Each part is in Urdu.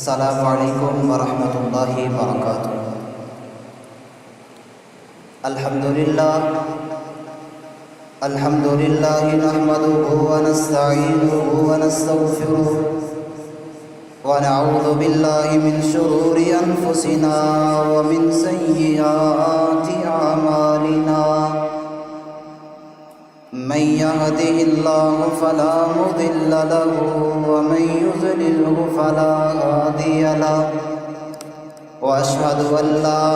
السلام علیکم ورحمۃ اللہ وبرکاتہ۔ الحمدللہ نحمدہ ونستعینہ ونستغفرہ ونعوذ باللہ من شرور انفسنا ومن سیئات اعمالنا، من يهده الله فلا مضل له ومن يضلله فلا هادي له، وأشهد أن لا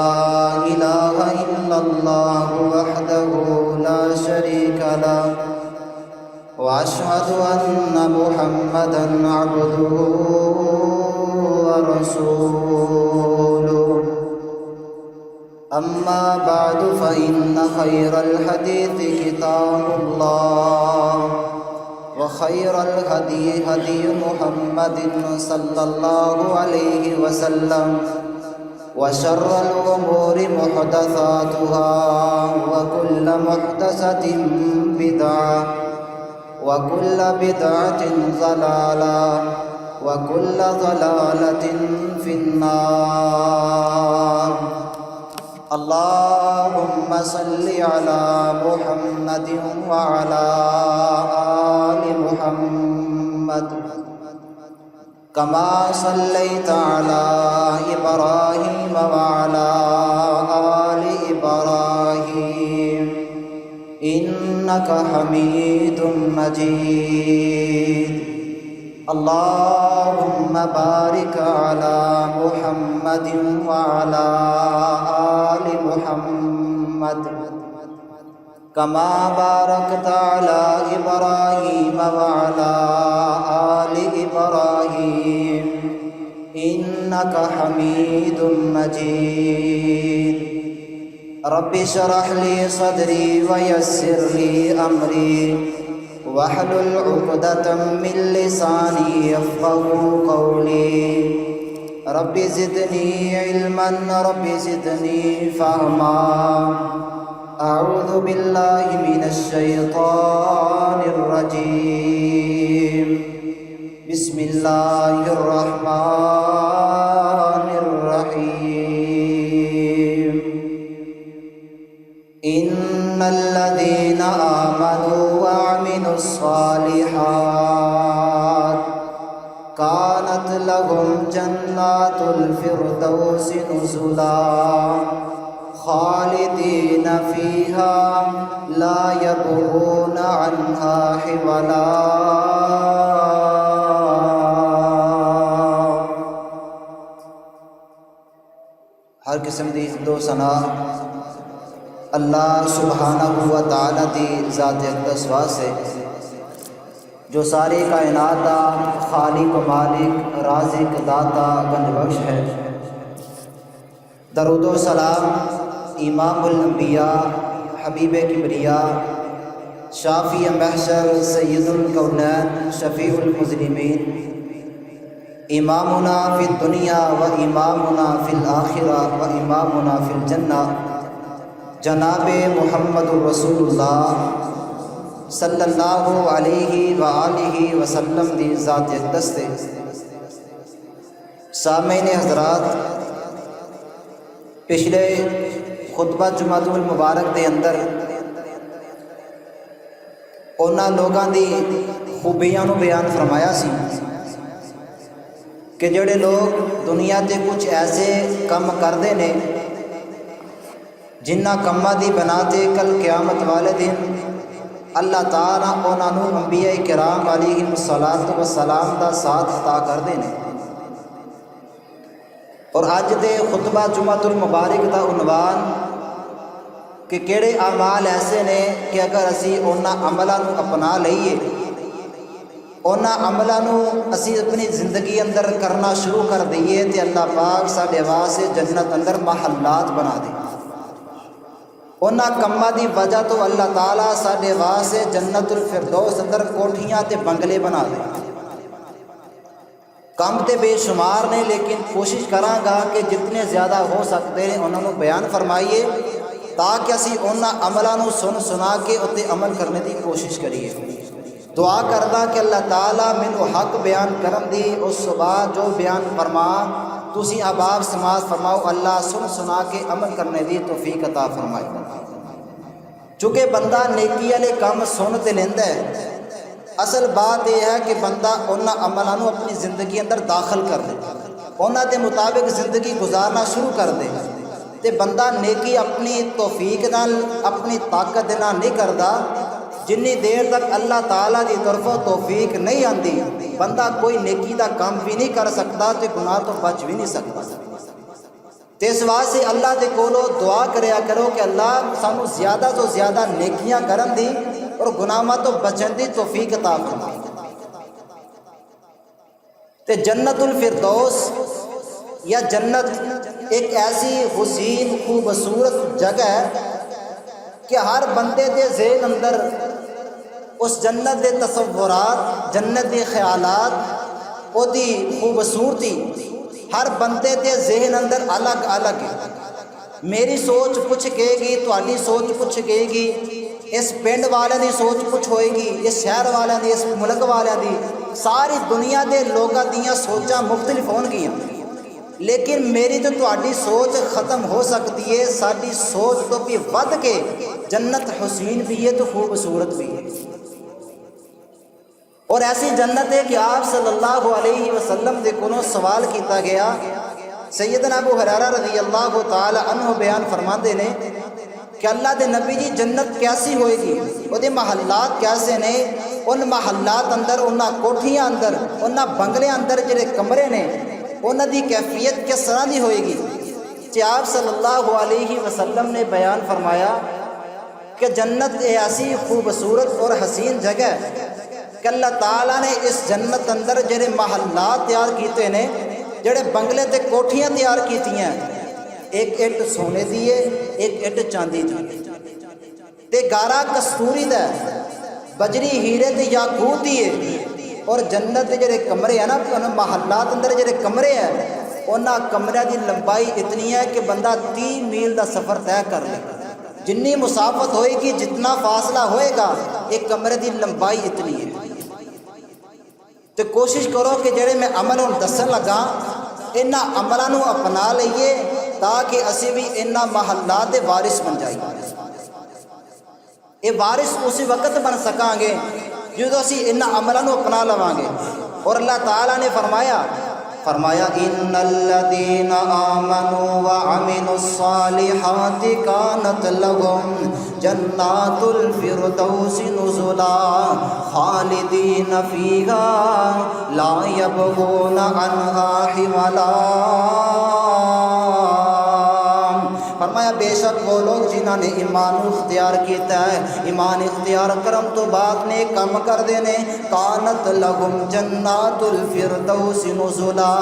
إله إلا الله وحده لا شريك له، وأشهد أن محمدا عبده ورسوله، أما بعد فإن خير الحديث كتاب الله، وخير الهدي هدي محمد صلى الله عليه وسلم، وشر الأمور محدثاتها، وكل محدثة بدعة، وكل بدعة ضلالة، وكل ضلالة في النار۔ اللهم صل على محمد وعلى آل محمد كما صليت على إبراهيم وعلى آل إبراهيم إنك حميد مجيد۔ اللهم بارك على محمد وعلى آل محمد كما باركت على إبراهيم وعلى آل إبراهيم إنك حميد مجيد۔ رب اشرح لي صدري ويسر لي أمري واحلل عقدة من لساني يفقهوا قولي، رب زدني علما رب زدني فهما۔ أعوذ بالله من الشيطان الرجيم، بسم الله الرحمن الرحيم۔ إن الذين آمنوا وعملوا الصالحات كانت لهم جنات الفردوس نزلا خالدين فيها لا يبغون عنها حولا۔ ہر قسم دی حمد و ثنا اللہ سبحانہ و تعالی دی ذات اقدس واسطے جو ساری کائنات دا خالق و مالک رازق داتا گنج بخش ہے۔ درود و سلام امام الانبیاء حبیب کبریاء شافی محشر سید الکونین شفیع المذنبین امامنا فی الدنیا و امامنا فی الآخرہ و امامنا فی الجنہ جناب محمد رسول اللہ صلی اللہ علیہ وآلہ وسلم دی ذات اقدس تے۔ سامعین حضرات، پچھلے خطبہ جمعۃ المبارک دے اندر انہاں لوگاں دی خوبیاں نو بیان فرمایا سی کہ جڑے لوگ دنیا تے کچھ ایسے کم کردے نے جنہ کماں دی بنا تے کل قیامت والے دن اللہ تعالیٰ انہاں نو انبیاء کرام علیہم الصلاۃ والسلام دا ساتھ عطا کردے نے۔ اور اج دے خطبہ جمعۃ المبارک دا عنوان کہ کیڑے اعمال ایسے نے کہ اگر اسی انہاں عملاں نو اپنا لئیے، انہاں عملاں نو اسی اپنی زندگی اندر کرنا شروع کر دئیے تے اللہ پاک ساڈے واسطے جنت اندر محلات بنا دے۔ انہاں کماں دی وجہ تو اللہ تعالیٰ ساڈے واسطے جنت الفردوس اندر کوٹھیاں تے بنگلے بنا دے۔ کم تے بے شمار نے، لیکن کوشش کراں گا کہ جتنے زیادہ ہو سکتے ہیں انہوں نے بیان فرمائیے تاکہ اسی انہاں عملاں نو سنا کے اتے عمل کرنے دی کوشش کریے۔ دعا کردا کہ اللہ تعالیٰ مینو حق بیان کرن دی، اس بعد جو بیان فرما تسی احباب سماعت فرماؤ، اللہ سن سنا کے عمل کرنے دی توفیق عطا فرمائے۔ چونکہ بندہ نیکی والے کام سن تے لیندا ہے، اصل بات یہ ہے کہ بندہ انہاں عملاں نوں اپنی زندگی اندر داخل کر دے، انہاں دے مطابق زندگی گزارنا شروع کر دے، تے بندہ نیکی اپنی توفیق نال اپنی طاقت دے نال نہیں کردا، جنی دیر تک اللہ تعالیٰ دی طرفوں توفیق نہیں آندی بندہ کوئی نیکی دا کام بھی نہیں کر سکتا تے گناہ تو بچ بھی نہیں سکتا۔ تے اس واسطے اللہ دے کولو دعا کریا کرو کہ اللہ سانو زیادہ تو زیادہ نیکیاں کرن دی اور گناہاں تو بچن دی توفیق عطا فرما۔ تے جنت الفردوس یا جنت ایک ایسی حسین خوبصورت جگہ ہے کہ ہر بندے دے ذہن اندر اس جنت دے تصورات، جنت دے خیالات، او دی خوبصورتی ہر بندے دے ذہن اندر الگ الگ ہے۔ میری سوچ کچھ کہے گی، تہاڈی سوچ کچھ کہے گی، اس پنڈ والے دی سوچ کچھ ہوئے گی، اس شہر والے دی، اس ملک والے دی، ساری دنیا دے لوگاں دیاں سوچاں مختلف ہون گیاں، لیکن میری تو تہاڈی سوچ ختم ہو سکتی ہے، ساری سوچ تو بھی ود کے جنت حسین بھی ہے تو خوبصورت بھی ہے۔ اور ایسی جنت ہے کہ آپ صلی اللہ علیہ وسلم دے کولوں سوال کیتا گیا، سیدنا ابو ہریرہ رضی اللہ تعالی عنہ بیان فرماندے نے کہ اللہ دے نبی جی جنت کیسی ہوئے گی، وہ دے محلات کیسے نے، ان محلات اندر، انہاں کوٹھیاں اندر، انہاں بنگلے اندر جڑے کمرے نے انہاں دی کیفیت کس طرح دی ہوئے گی۔ کہ آپ صلی اللہ علیہ وسلم نے بیان فرمایا کہ جنت ایسی خوبصورت اور حسین جگہ ہے کہ اللہ تعالیٰ نے اس جنت اندر جڑے محلات تیار کیتے نے، جڑے بنگلے تے کوٹھیاں تیار کیتی ہیں، ایک اٹ سونے دی ہے، ایک اٹ چاندی دی تے گارا کستوری دا ہے، بجری ہیرے تے یاقوت دی ہے۔ اور جنت دے جڑے کمرے ہیں نا، انہاں محلات اندر جڑے کمرے ہیں، انہاں کمرے دی لمبائی اتنی ہے کہ بندہ 30 میل دا سفر طے کر لے، جنی مسافت ہوئے گی، جتنا فاصلہ ہوئے گا، ایک کمرے دی لمبائی اتنی ہے۔ تو کوشش کرو کہ جڑے میں عمل ہوں دسن لگا انہاں عملاں نوں اپنا لئیے تاکہ اسی بھی انہاں محلات دے وارث بن جائیں۔ یہ وارث اسی وقت بن سکاں گے جدو اسی انہاں عملاں نوں اپنا لواں گے۔ اور اللہ تعالیٰ نے فرمایا ان الذین آمنوا وعملوا الصالحات کانت لهم جنات الفردوس نزلا خالدین فیہا لا یبغون عنہا حولا۔ فرمایا بے شک وہ لوگ جنہاں نے ایمان اختیار کیتا ہے، ایمان اختیار کرم تو بعد نے کم کر دینے، کانت لہم جنات الفردوس نزلا،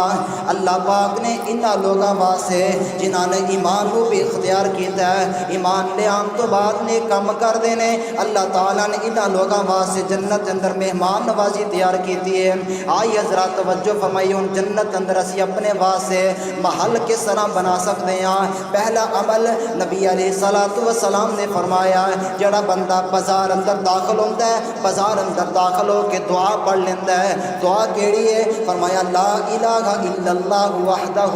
اللہ پاک نے انہاں لوگاں واسطے جنہاں نے ایمان کو بھی اختیار کیتا ہے، ایمان لے آن تو بعد نے کم کر دینے، اللہ تعالیٰ نے انہاں لوگاں واسطے جنت اندر مہمان نوازی تیار کیتی ہے۔ آئی حضرات توجہ فرمائی، ہن جنت اندر اسی اپنے واسطے محل کس طرح بنا سکتے ہیں۔ پہلا عمل نبی علیہ السلام نے فرمایا، جڑا بندہ بازار اندر داخل ہوتا ہے، بازار اندر داخل ہو کے دعا پڑھ لیتا ہے، دعا کیڑی ہے؟ فرمایا لا الہ الا اللہ وحدہ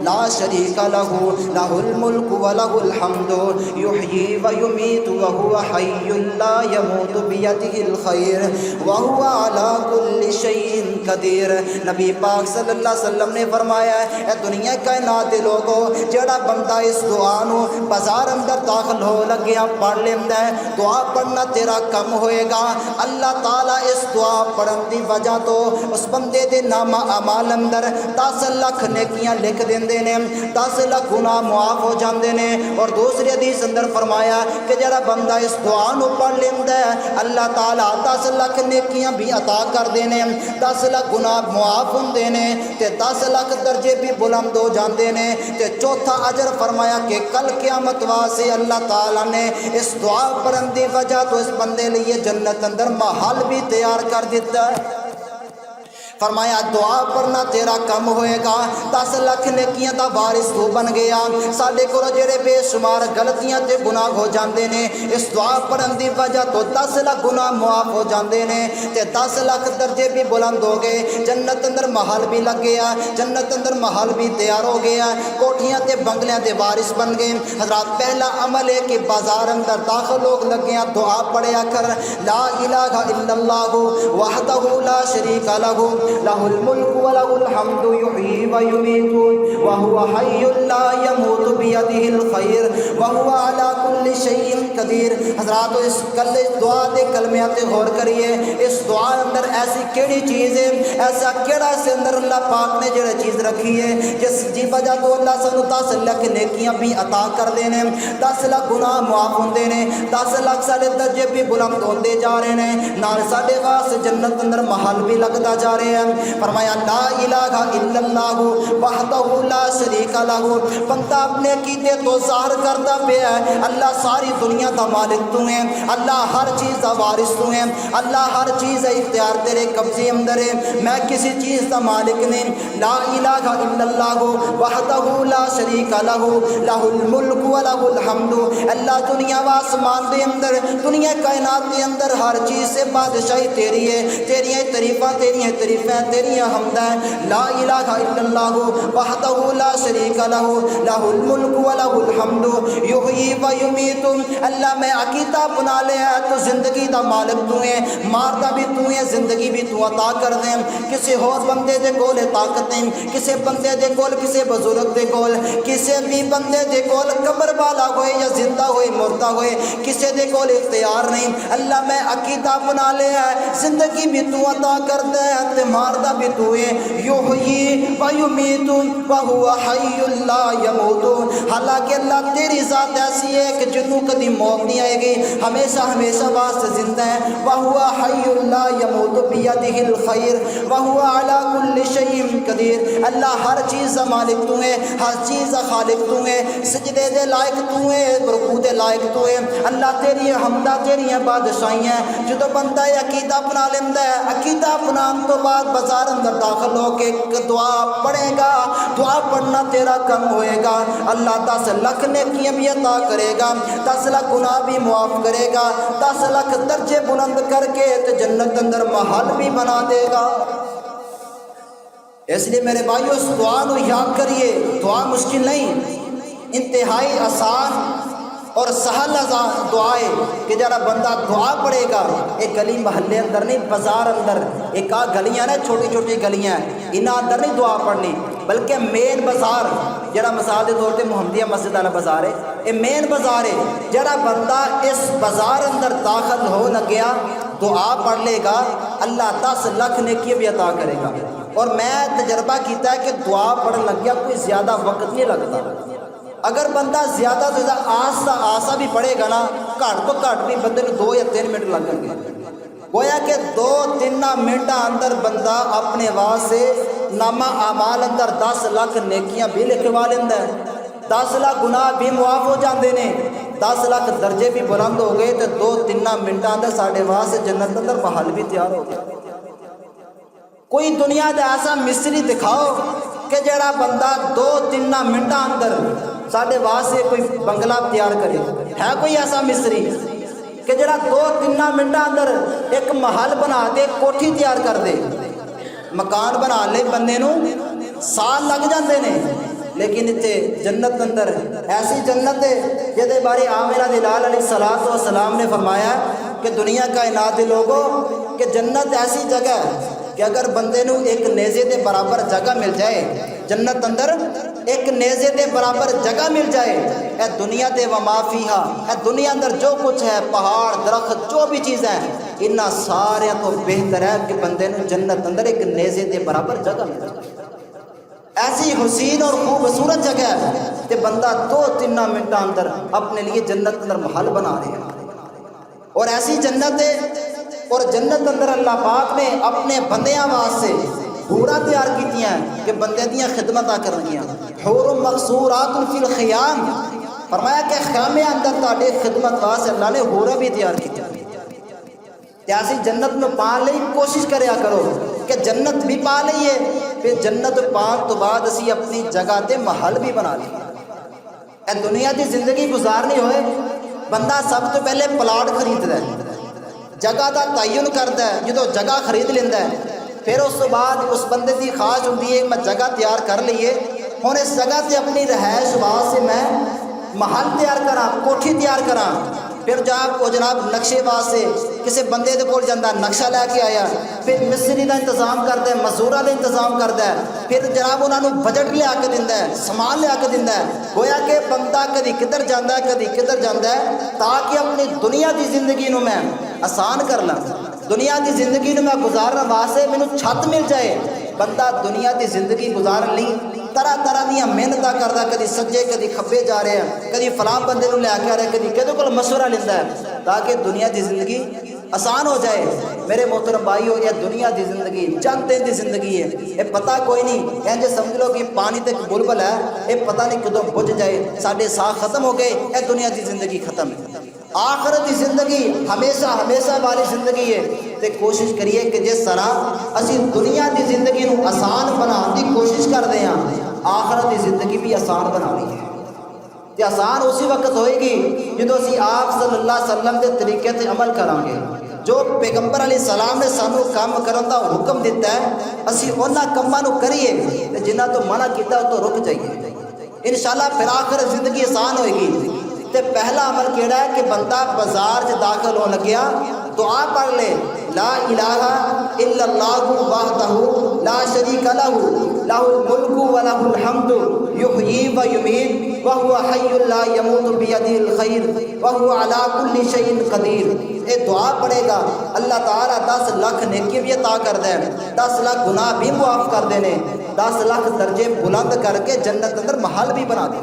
لا شریک لہ لہ الملک ولہ الحمد یحیی ویمیت وہو حی لا یموت بیدہ الخیر وہو علی کل شیء قدیر۔ نبی پاک صلی اللہ علیہ وسلم نے فرمایا اے دنیا کائنات دے لوگو، جڑا بندہ اس دعا نو بازار اندر داخل ہو لگیا پڑھ لیندہ ہے، دعا پڑھنا تیرا کم ہوئے گا، اللہ تعالیٰ اس دعا پڑھن دی وجہ تو اس بندے دے نام اعمال اندر 10 لاکھ نیکیاں لکھ دیندے نے، 10 لاکھ گناہ معاف ہو جاندے نے۔ اور دوسری حدیث اندر فرمایا کہ جڑا بندہ اس دعا نو پڑھ لیندہ ہے، اللہ تعالیٰ 10 لاکھ نیکیاں بھی عطا کر دینے، 10 لاکھ گناہ معاف ہوں دینے، تے 10 لاکھ درجے بھی بلند ہو جاندے نے۔ تے چوتھا اجر فرمایا کہ کل قیامت واسطے اللہ تعالیٰ نے اس دعا پڑھن دی وجہ تو اس بندے لیے جنت اندر محل بھی تیار کر دیتا ہے۔ فرمایا دعا پڑھنا تیرا کم ہوئے گا، 10 لاکھ نیکیاں دا وارث تو بن گیا۔ ساڈے کول جڑے بے شمار غلطیاں تے گناہ ہو جاندے نے، اس دعا پڑھن دی وجہ تو 10 لاکھ گناہ معاف ہو جاندے نے تے 10 لاکھ درجے بھی بلند ہو گئے، جنت اندر محل بھی لگ گیا، جنت اندر محل بھی تیار ہو گیا، کوٹھیاں تے بنگلیاں دے وارث بن گئے۔ حضرات پہلا عمل ہے کہ بازار اندر داخل لوگ لگے دعا پڑھیا کر، لا الہ الا اللہ وحدہ لا شریک لہ لہ الملک ولہ الحمد یحیی و یمیت وہو حی لا یموت بیدہ الخیر وہو علی کل شیء قدیر۔ حضرات اس دعا دے کلمیاں تے غور کریے، اس دعا اندر ایسی کیڑی چیز ہے، ایسا کیڑا اس اندر اللہ پاک نے جڑا چیز رکھی ہے جس جی وجہ تو اللہ سانو 10 لاکھ نیکیاں بھی عطا کر دینے، 10 لاکھ گناہ معاف ہوندے نے، 10 لاکھ سارے درجے بھی بلند ہوندے جا رہے ہیں، نال ساڈے واسطے جنت اندر محل بھی لگتا جا رہے ہیں۔ فرمایا لا الہ الا اللہ وحدہ لا شریک لہ، بندہ اپنے عقیدے تو ظاہر کرتا پیا ہے اللہ ساری دنیا دا مالک تو ہے، اللہ ہر چیز دا وارث تو ہے، اللہ ہر چیز اختیار تیرے قبضے اندر ہے، میں کسی چیز دا مالک نہیں۔ لا الہ الا اللہ وحدہ لا شریک لہ لہ الملک ولہ الحمد، اللہ دنیا و آسمان دے اندر، دنیا کائنات دے اندر ہر چیز سے بادشاہی تیری ہے، تیریاں تعریفاں تیریاں حمدیں۔ لا الہ الا اللہ وحدہ لا شریک لہ لہ الملک ولہ الحمد یحیی و یمیت، اللہ میں عقیدہ اپنا لیا ہے تو زندگی دا مالک تو ہے، ماردا بھی تو ہے، زندگی بھی تو عطا کر دیں، کسی اور بندے دے کول طاقت نہیں، کسی بندے دے کول، کسی بزرگ دے کول، کسی بھی بندے دے کول قبر والا ہوئے یا زندہ ہوئے مردہ ہوئے کسی دے کول اختیار نہیں، اللہ میں عقیدہ بنا لیا ہے زندگی بھی تو عطا کر دے تے ماردا بھی تو ہے، یحیی و یمیت وہو حی لا یموت، حالانکہ اللہ تیری ذات ایسی ہے کہ جنوں کبھی موت نہیں آئے گی، ہمیشہ ہمیشہ واسطے زندہ ہے، وہو حی لا یموت بیدہ الخیر وہو علی کل شیء قدیر، اللہ ہر چیز کا مالک تو ہے، ہر چیز کا خالق تو ہے، سجدے دے لائق تو ہے، رکوع دے لائق تو ہے، اللہ تیری حمدہ تیری بادشاہیاں، جدو بندہ عقیدہ اپنا لیندہ ہے، عقیدہ اپنان تو بعد بازار اندر داخل ہو کے دعا پڑھے گا، دعا پڑھنا تیرا کم ہوئے گا، اللہ 10 لاکھ نیکیاں بھی عطا کرے گا، 10 لاکھ گناہ بھی معاف کرے گا، 10 لاکھ درجے بلند کر کے تو جنت اندر محل بھی بنا دے گا۔ اس لیے میرے بھائیو اس دعا کو یاد کریے، دعا مشکل نہیں، انتہائی آسان اور سہل دعا ہے کہ جڑا بندہ دعا پڑھے گا، ایک گلی محلے اندر نہیں، بازار اندر، ایک گلیاں نے چھوٹی چھوٹی گلیاں انہاں اندر نہیں دعا پڑھنی، بلکہ مین بازار جڑا مثال کے طور پہ محمدیہ مسجد والا بازار ہے، یہ مین بازار ہے، جڑا بندہ اس بازار اندر داخل ہو لگیا دعا پڑھ لے گا، اللہ 10 لاکھ نیکی بھی عطا کرے گا۔ اور میں تجربہ کیتا ہے کہ دعا پڑھن لگ گیا کوئی زیادہ وقت نہیں لگتا، اگر بندہ زیادہ سے زیادہ آسا بھی پڑھے گا نا، گھٹ تو گھٹ بھی بندے کو 2 یا 3 منٹ لگیں گے، گویا کہ 2-3 منٹاں اندر بندہ اپنے واسطے نامہ اعمال اندر 10 لاکھ نیکیاں بھی لکھوا لیندہ ہے، 10 لاکھ گناہ بھی معاف ہو جاندے نے، 10 لاکھ درجے بھی بلند ہو گئے تو 2-3 منٹاں اندر ساڑھے واسطے جنت اندر محل بھی تیار ہو گیا۔ کوئی دنیا دے ایسا مصری دکھاؤ کہ جڑا بندہ 2-3 منٹاں اندر ساڑھے واسطے کوئی بنگلہ تیار کرے، ہے کوئی ایسا مصری کہ جڑا 2-3 منٹاں اندر ایک محل بنا دے، کوٹھی تیار کر دے، مکان بنا لے بندے نو سال لگ جاندے نے، لیکن اتنے جنت اندر ایسی جنت ہے جہدے بارے آمنہ دلال علیہ السلام نے فرمایا کہ دنیا کائنات دے لوگوں کہ جنت ایسی جگہ ہے کہ اگر بندے نو ایک نیزے دے برابر جگہ مل جائے، جنت اندر ایک نیزے دے برابر جگہ مل جائے، اے دنیا دے وما فیہا، اے دنیا اندر جو کچھ ہے، پہاڑ درخت جو بھی چیز ہے، انہاں سارے تو بہتر ہے کہ بندے نو جنت اندر ایک نیزے دے برابر جگہ مل جائے۔ ایسی حسین اور خوبصورت جگہ ہے کہ بندہ 2-3 منٹاں اندر اپنے لیے جنت اندر محل بنا رہے ہیں، اور ایسی جنت ہے، اور جنت اندر اللہ پاک نے اپنے بندیاں واسطے حورا تیار کیتیاں ہیں کہ بندے دیاں خدمتاں کرنگیاں، حور مقصورات فی الخیام، فرمایا کہ خیمے اندر تاڑے خدمت واسطے اللہ نے حورا بھی تیار کیتیاں۔ تے اسی جنت نو پان لئی کوشش کریا کرو کہ جنت بھی پا لئیے، پھر جنت پان تو بعد اسی اپنی جگہ تے محل بھی بنا لئیے۔ اے دنیا دی زندگی گزارنی ہوئے بندہ سب تو پہلے پلاٹ خریددا ہے، جگہ دا تعین کردا ہے، جدوں جگہ خرید لیندا ہے پھر اس تو بعد اس بندے دی خواہش ہوندی ہے میں جگہ تیار کر لئیے، ہن اس جگہ تے اپنی رہائش واسطے میں محل تیار کراں، کوٹھی تیار کراں، پھر جناب نقشے واسطے کسی بندے دے کول جاندا نقشہ لے کے آیا، پھر مستری دا انتظام کردا ہے، مزدوراں دا انتظام کردا ہے، پھر جناب انہاں نوں بجٹ لیا کے دیندا ہے، سامان لیا کے دیندا ہے، گویا کہ بندہ کدی کدھر جاندا ہے کدی کدھر جاندا ہے تاکہ اپنی دنیا دی زندگی نوں میں آسان کر لاں، دنیا دی زندگی نوں میں گزارن واسطے مینوں چھت مل جائے۔ بندہ دنیا دی زندگی گزارن لئی طرح طرح دیاں محنتاں کردا، کدی سجے کدی کھبے جا رہے ہیں، کدی فلاں بندے نوں لے کے آ رہا ہے، کدی کدے کول مشورہ لیندا ہے تاکہ دنیا دی زندگی آسان ہو جائے۔ میرے محترم بھائیو، یہ دنیا دی زندگی چند دن دی زندگی ہے، یہ پتہ کوئی نہیں، انج سمجھ لو کہ پانی تے بلبل ہے، یہ پتہ نہیں کدوں بجھ جائے، ساڈے ساہ ختم ہو گئے، یہ دنیا دی زندگی ختم ہے۔ آخرت دی زندگی ہمیشہ ہمیشہ والی زندگی ہے، تے کوشش کریے کہ جس طرح اسی دنیا دی زندگی نو آسان بناؤن دی کوشش کردے ہیں، آخرت دی زندگی بھی آسان بنانی ہے۔ تے آسان اسی وقت ہوئے گی جدوں اسی آپ صلی اللہ علیہ وسلم دے طریقے تے عمل کران گے، جو پیغمبر علیہ السلام نے سانو کام کرن دا حکم دیتا ہے اسی انہاں کماں نو کریے تے جنہاں تو منع کیتا تو رک جائیے، انشاءاللہ پھر آخر زندگی آسان ہوئے گی۔ تے پہلا عمل کیڑا ہے کہ بندہ بازار چ داخل ہون لگیا دعا پڑھ لے، لا الہ الا اللہ وحدہ لا شریک لہ لہ الملک ولہ الحمد یحیی و یمیت وہو حی لا یموت بیدہ الخیر وہو علی کل شیء قدیر۔ اے دعا پڑھے گا اللہ تعالیٰ 10 لاکھ نیکی بھی عطا کر دے، 10 لاکھ گناہ بھی معاف کر دینے، 10 لاکھ درجے بلند کر کے جنت اندر محل بھی بنا دے۔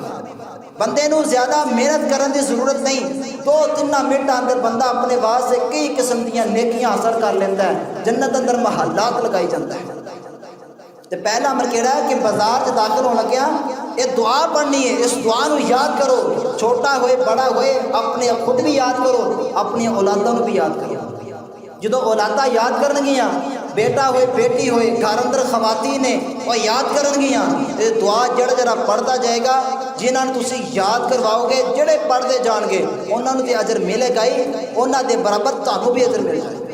بندے نو زیادہ محنت کرن دی ضرورت نہیں، 2-3 منٹ اندر بندہ اپنے واسطے کئی قسم دیاں نیکیاں حاصل کر لیندہ ہے، جنت اندر محلات لگائی جاندہ ہے۔ تے پہلا عمل کہہ رہا ہے کہ بازار سے داخل ہونا گیا یہ دعا پڑھنی ہے، اس دعا نو یاد کرو، چھوٹا ہوئے بڑا ہوئے اپنے خود بھی یاد کرو، اپنی اولادوں بھی یاد کرو۔ جدو اولاداں یاد کرن گیاں، بیٹا ہوئے بیٹی ہوئے گھر اندر خواتین نے وہ یاد کرن گیاں، یہ دعا جڑا پڑھتا جائے گا، جنہاں نے تسی یاد کرواؤ گے، جڑے پڑھتے جان گے انہاں نوں تے اجر ملے گا ہی، انہاں دے برابر تانوں بھی اجر مل جائے گا۔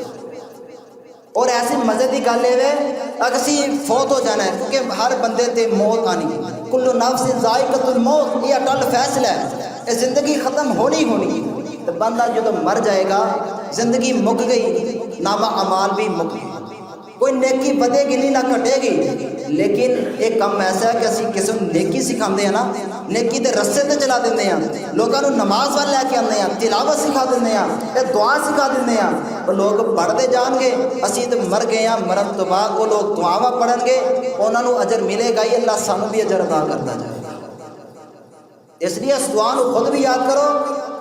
اور ایسی مزے دی گل ہے اگر اسی فوت ہو جانا ہے، کیونکہ ہر بندے تے موت آنی، کل نفس ذائقۃ الموت، یہ اٹل فیصلہ ہے، یہ زندگی ختم ہونی ہے، تو بندہ جدو مر جائے گا زندگی مک گئی، نامہ اعمال بھی مک گئی، کوئی نیکی بدے گی نہیں نہ کٹے گی۔ لیکن ایک کام ایسا ہے کہ اسی کسی نیکی سکھاندے ہیں نا، نیکی دے رستے تے چلا دیندے ہیں، لوگوں کو نماز وال لے کے آندے ہیں، تلاوت سکھا دیندے ہیں، تے دعا سکھا دیندے ہیں، وہ لوگ پڑھتے جان گے، اسی تے مر گئے ہیں، مرن تو بعد وہ لوگ دعاواں پڑھن گے، انہاں نوں اجر ملے گا ہی، اللہ سانوں بھی اجر عطا کرتا جائے گا۔ اس لیے اس دعا نو خود بھی یاد کرو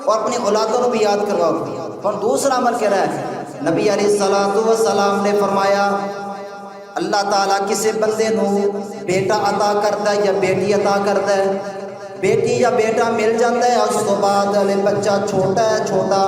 اور اپنی اولادوں کو بھی یاد کرواؤ۔ اور دوسرا عمل کہہ رہا ہے، نبی علیہ الصلوۃ والسلام نے فرمایا اللہ تعالیٰ کسی بندے نو بیٹا عطا کرتا ہے یا بیٹی عطا کرتا ہے، بیٹی یا بیٹا مل جاتا ہے، اس تو بعد بچہ چھوٹا ہے، چھوٹا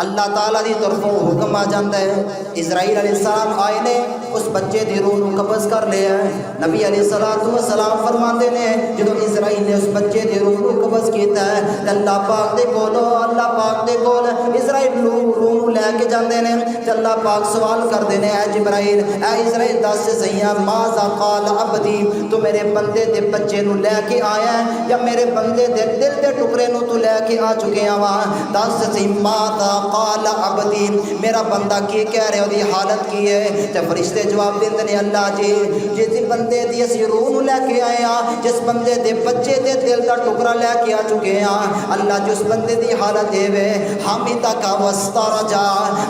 اللہ تعالیٰ دی طرفوں حکم آ جاتا ہے، اسرائیل علیہ السلام آئے نے اس بچے دی روح قبض کر لیا ہے۔ نبی علیہ السلام فرماتے ہیں جدو اسرائیل نے اس بچے دی روح قبض کیتا ہے، اللہ پاک دے کولو اسرائیل روح لے کے جاندے نے، اللہ پاک سوال کر دینے، اے جبرائیل اے اسرائیل دس سے سیاں ماذا قال عبدی، تو میرے بندے دے بچے نو لے کے آیا ہے یا میرے بندے دے دل دے ٹکڑے نو تو لے کے آ چکے ہیں، دس سے سیاں ماذا قال عبدی، میرا بندہ کی کہہ رہے ہو دی حالت کی ہے؟ تے فرشتے جواب دیندے نے اللہ جی جس بندے دی اسی روح نو لے کے آئے ہیں، جس بندے دے بچے دے دل دا ٹکڑا لے کے آ چکے ہیں، اللہ جس بندے دی حالت ہے وے حمیدہ کا واسترجا،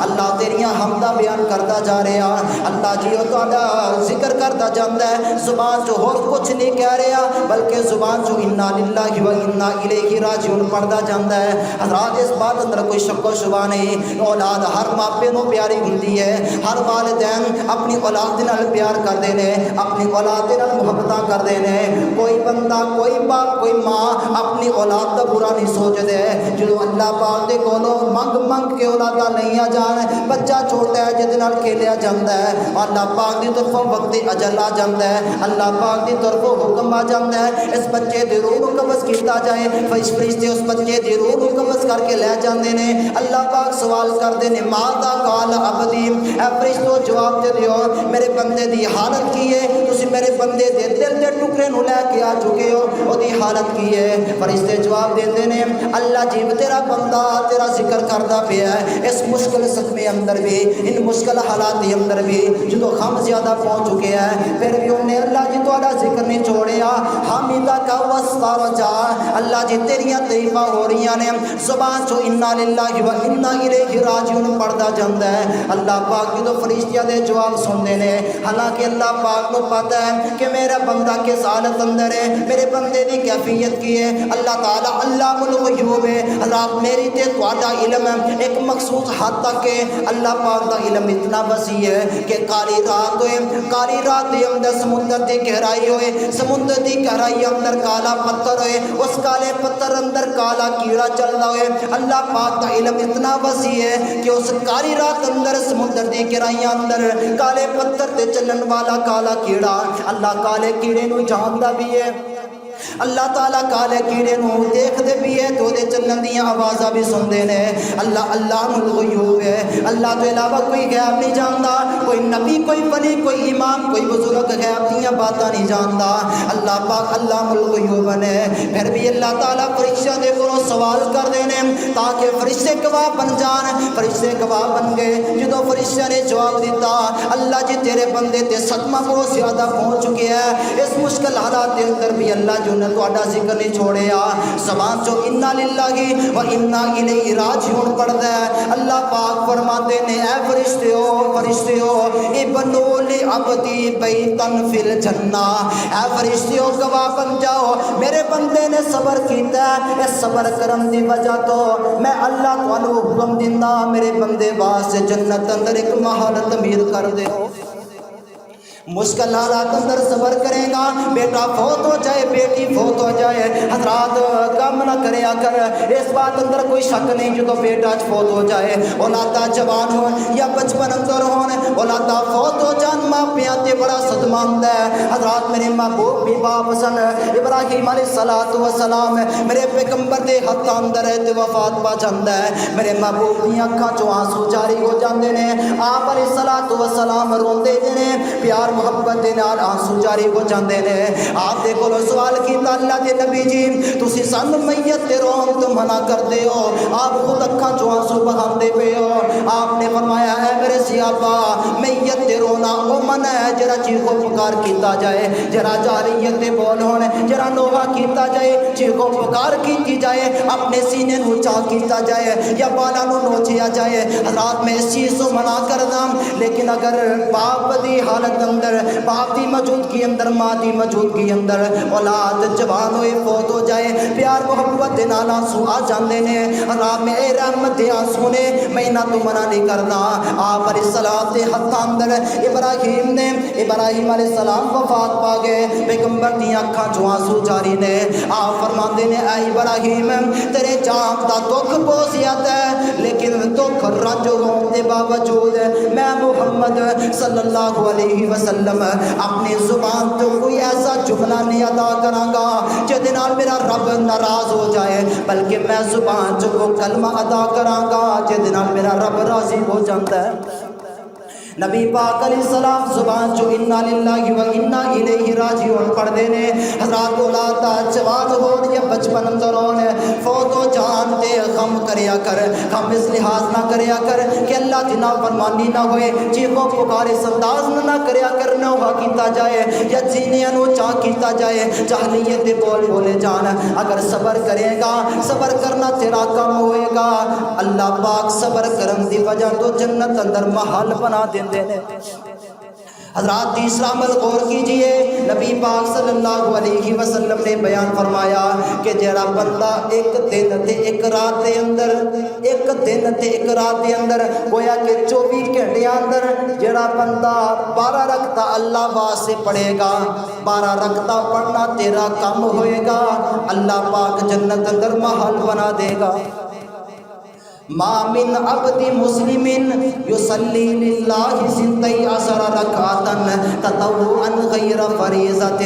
اللہ تیریاں حمدہ بیان کرتا جا رہا، اللہ جی وہ تعالیٰ ذکر کرتا جاندہ ہے، زبان جو اور کچھ نہیں کہہ رہا بلکہ زبان جو انا للہ و انا الیہ راجعون پڑھتا جاندہ ہے۔ حضرات اس بات اندر کوئی شک و شبہ نہیں، اولاد ہر ماپے نو پیاری ہوندی ہے، ہر والدین اپنی اولاد نال پیار کر دینے، اپنی اولاد نال محبتاں کر دینے، کوئی بندہ کوئی باپ کوئی ماں اپنی اولاد دا برا نہیں سوچ دے، جو اللہ پاک دے کولو منگ منگ کے اولاداں نہیں آ جان بچہ چھوٹا ہے جہدے نال کھیلیا جاندا ہے اللہ پاک دی طرفوں وقت اجل آ جاندا ہے اللہ پاک دی طرفوں حکم آ جاندا ہے اس بچے دی روح نوں قبض کیتا جائے فرشتے اس بچے دی روح نوں قبض کر کے لے جاندے نے اللہ پاک سوال کردے نے ماذا قال عبدی اے فرشتو جواب دے دیو میرے بندے دی حالت کی ہے تسی میرے بندے دے دل دے ٹکڑے نوں لے کے آ چکے ہو او دی حالت کی ہے فرشتے جواب دیندے نے اللہ جی تیرا بندہ تیرا ذکر کردا پیا ہے اس مشکل صدمے اندر بھی ان مشکل حالات کے اندر بھی جدو غم زیادہ پہنچ چکے ہیں پھر بھی انہیں اللہ جی تہاڈا ذکر نہیں چھوڑیا حمیدہ کا واسترجا اللہ جی تیریاں تعریفاں ہو رہی نے زبان چو انا للہ و انا الیہ راجعون پڑھدا جاندا ہے اللہ پاک جدو فرشتیاں دے جواب سنتے ہیں حالانکہ اللہ پاک کو پتہ ہے کہ میرا بندہ کس حالت اندر ہے میرے بندے دی کیفیت کی ہے اللہ تعالی علام الغیوب ہے رات میری تے تہاڈا علم ہے ایک مخصوص حد تک ہے اللہ پاک دا علم اتنا وسیع ہے کہ کالی رات ہوئے کالی رات دے اندر سمندر دی گہرائی ہوئے سمندر دی گہرائی اندر کالا پتھر ہوئے اس کالے پتھر اندر کالا کیڑا چل رہا ہوئے اللہ پاک دا علم اتنا وسیع ہے کہ اس کالی رات اندر سمندر دی گہرائی اندر کالے پتھر تے چلن والا کالا کیڑا اللہ کالے کیڑے نو جاندا بھی ہے اللہ تعالیٰ کالے کیڑے نو دیکھ دے بھی ہے تو دے چلن دیاں آوازاں بھی سن دے نے اللہ علام الغیوب ہے اللہ تو علاوہ کوئی غیب نہیں جاندا کوئی نبی کوئی ولی کوئی امام کوئی بزرگ غیب دیاں باتاں نہیں جاندا اللہ پاک علام الغیوب نے پھر بھی اللہ تعالیٰ فرشتوں دے کولوں سوال کر دے نے تاکہ فرشتے گواہ بن جان فرشتے گواہ بن گئے جدوں فرشتوں نے جواب دیتا اللہ جی تیرے بندے تے صدمہ بہت زیادہ پہنچ چکے ہے اس مشکل حالات دے اندر بھی اللہ جو نے تہاڈا ذکر نہیں چھوڑیا زبان چو انا للہ و انا الیہ راجعون پڑھدا ہے اللہ پاک فرماتے نے اے فرشتیو ابنو لعبدی بیتن فی الجنہ اے فرشتیو گواہ بن جاؤ میرے بندے نے صبر کیتا ہے اس صبر کرم دی وجہ تو میں اللہ تانوں حکم دیندا میرے بندے واسطے جنت اندر ایک محل تعمیر کر دیو مشکل حالات اندر صبر کرے گا بیٹا فوت ہو جائے بیٹی فوت ہو جائے حضرات کم نہ کریا کر اس بات اندر کوئی شک نہیں جدو بیٹا فوت ہو جائے اولادہ جوان ہو یا بچپن اندر ہون اولادہ فوت ہو جان ماں پیاں تے بڑا صدمہ ہوندا ہے حضرات میرے محبوب بھی باپ سن ابراہیم علیہ السلام میرے پیغمبر دے ہاتھ اندر ہے تے وفات پا جاندا ہے میرے محبوب دی اکھاں چوں آنسو جاری ہو جاندے نے آپ علیہ السلام روندے نے پیار محبت دے نال آنسو جاری ہو جاندے نے آپ دے کولوں سوال کیتا اللہ دے نبی جی تسی سن میت تے رون تو منع کردے ہو آپ خود اکھاں چوں آنسو بہاندے پے ہو آپ نے فرمایا ہے میرے صحابہ میت تے رونا او منع ہے جڑا چیخو پکار کیتا جائے جڑا جاریت تے بول ہون جڑا نوحہ کیتا جائے چیخو پکار کیتی جائے اپنے سینے نو چا کیتا جائے یا بالا نو نوچیا جائے حضرات میں اس چیز کو منع کردا لیکن اگر باپ دی حالت اندر باپ دی موجودگی اندر ماں دی موجودگی اندر اولاد جوان ہوئے فوت ہو جائے پیار محبت دے نال آنسو آ جاندے نے رب میں رحمت دے آنسو نے میں نہ تو منع نہیں کرنا آپ علیہ السلام دے ہاتھ اندر ابراہیم علیہ السلام وفات پا گئے پیغمبر دی اکھاں چوں آنسو جاری نے آپ فرماندے نے اے ابراہیم تیرے جان دا دکھ بہت زیادہ ہے لیکن دکھ رنج ہون دے باوجود میں محمد صلی اللہ علیہ وسلم اپنی زبان تو کوئی ایسا جملہ نہیں ادا کراں گا جدے نال میرا رب ناراض ہو جائے بلکہ میں زبان چ کو کلمہ ادا کراں گا جدے نال میرا رب راضی ہو جاندا ہے نبی پاک علیہ السلام زبان چو انا للہ و انا الیہ راجعون پڑھ دے نے حضرات اولاد دا جوان ہون یا بچپن اندر ہون فوت و جان تے غم کریا کر غم اس لحاظ نہ کریا کر کہ اللہ دی نافرمانی نہ ہوئے چیخو پکار اس انداز نہ کریا کر نوحہ کیتا جائے یا سینیاں نو چا کیتا جائے جاہلیت دے بول بولے جان اگر صبر کرے گا صبر کرنا تیرا کم ہوئے گا اللہ پاک صبر کرم دی وجہ تو جنت اندر محل بنا دے حضرات تیسرا عمل غور کیجئے نبی پاک صلی اللہ علیہ وسلم نے بیان فرمایا کہ جڑا بندہ ایک دن تے ایک رات دے اندر گویا کہ 24 گھنٹے اندر جڑا بندہ 12 رکعت اللہ واسطے پڑھے گا 12 رکعت پڑھنا تیرا کم ہوئے گا اللہ پاک جنت اندر محل بنا دے گا ما من عبد مسلم یصلی للہ سنتی عشر رکعتن تطوعا غیر فریضۃ،